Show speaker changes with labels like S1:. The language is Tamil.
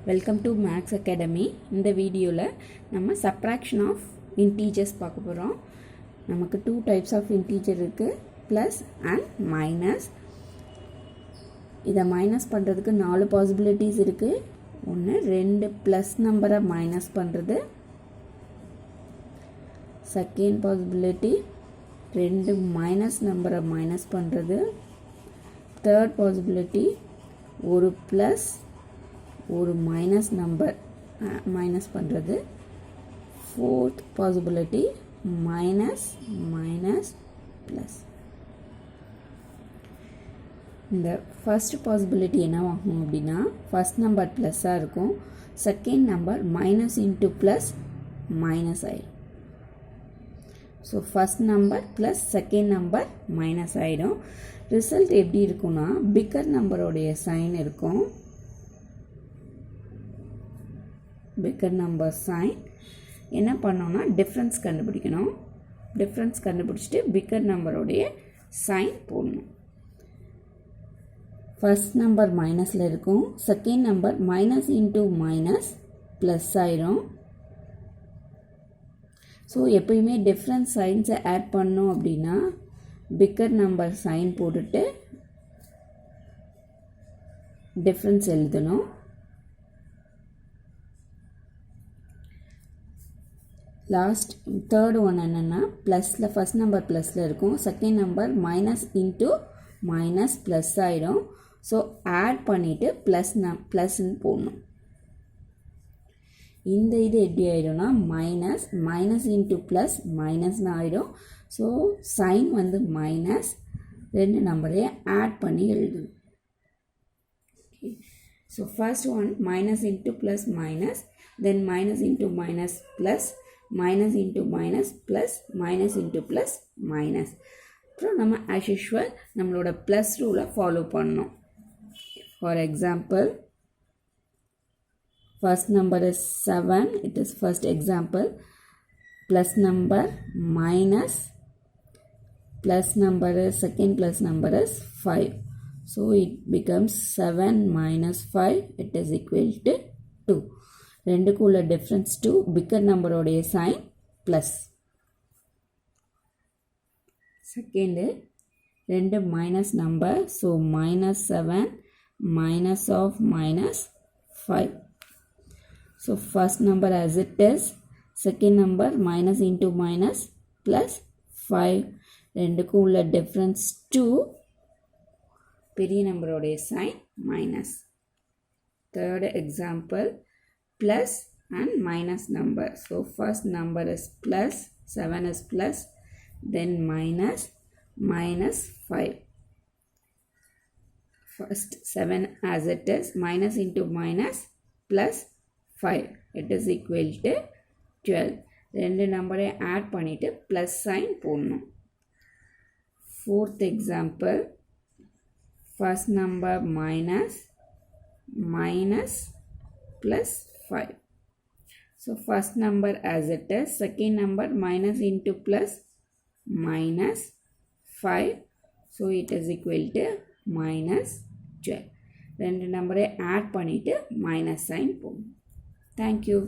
S1: Welcome to maths academy. இந்த வீடியோவில் நம்ம சப்ராக்ஷன் ஆஃப் இன்டீஜர்ஸ் பார்க்க போகிறோம். நமக்கு 2 டைப்ஸ் ஆஃப் இன்டீஜர் இருக்குது, ப்ளஸ் அண்ட் மைனஸ். இதை மைனஸ் பண்ணுறதுக்கு 4 பாசிபிலிட்டிஸ் இருக்குது. ஒன்று, 2 ப்ளஸ் நம்பரை மைனஸ் பண்ணுறது. செகண்ட் பாசிபிலிட்டி 2 மைனஸ் நம்பரை மைனஸ் பண்ணுறது. தேர்ட் பாசிபிலிட்டி ஒரு ப்ளஸ் ஒரு மைனஸ் நம்பர் மைனஸ் பண்ணுறது. Fourth possibility minus minus plus. இந்த ஃபர்ஸ்ட் பாசிபிலிட்டி என்னவாகும் அப்படின்னா, ஃபர்ஸ்ட் நம்பர் ப்ளஸ்ஸாக இருக்கும், second number minus into plus minus ஆகிடும். So first number plus second number minus ஆகிடும். ரிசல்ட் எப்படி இருக்குன்னா, பிக்கர் நம்பரோடைய சைன் இருக்கும். பிக்கர் நம்பர் சைன் என்ன பண்ணோம்னா, டிஃப்ரென்ஸ் கண்டுபிடிக்கணும். டிஃப்ரென்ஸ் கண்டுபிடிச்சிட்டு பிக்கர் நம்பரோடைய சைன் போடணும். ஃபர்ஸ்ட் நம்பர் மைனஸில் இருக்கும், second number minus into minus plus ஆயிரும். ஸோ எப்பயுமே டிஃப்ரென்ஸ் சைன்ஸை ஆட் பண்ணோம் அப்படின்னா பிக்கர் நம்பர் சைன் போட்டுட்டு டிஃப்ரென்ஸ் எழுதணும். லாஸ்ட் தேர்ட் ஒன் என்னென்னா, ப்ளஸில் ஃபஸ்ட் நம்பர் ப்ளஸில் இருக்கும், second number minus into minus plus ஆகிடும். ஸோ ஆட் பண்ணிவிட்டு ப்ளஸ்ன்னு போடணும். இந்த இது எப்படி ஆகிடும்னா, மைனஸ் மைனஸ் இன்ட்டு ப்ளஸ் மைனஸ்னு ஆகிடும். ஸோ சைன் வந்து மைனஸ், 2 நம்பரையே ஆட் பண்ணி எழுதணும். So first one minus into plus minus, தென் minus into minus plus, minus into minus plus, minus into plus minus. அப்புறம் நம்ம ஆஸ் யூஷுவல் நம்மளோட ப்ளஸ் ரூலை ஃபாலோ பண்ணோம். For example, first number is 7, it is first example. Plus number minus plus number is second plus number is 5. So it becomes 7 minus 5, it is equal to 2. ரெண்டுக்குள்ள difference 2, bigger number உடைய sign plus. Second, 2 minus number, so minus 7 minus of minus 5. So first number as it is, second number minus into minus plus 5. ரெண்டுக்கும் உள்ள difference 2, பெரிய நம்பரோடைய sign minus. Third example, plus and minus number. So first number is plus, 7 is plus, then minus, minus 5. First 7 as it is, minus into minus plus 5, it is equal to 12. ரெண்டு நம்பரை ஆட் பண்ணிட்டு ப்ளஸ் சைன் போடணும். Fourth example, first number minus, minus plus 5. So first number as it is, second number minus into plus minus 5. So it is equal to minus 12. ரெண்டு நம்பரை ஆட் பண்ணிட்டு மைனஸ் சைன் போடணும். Thank you.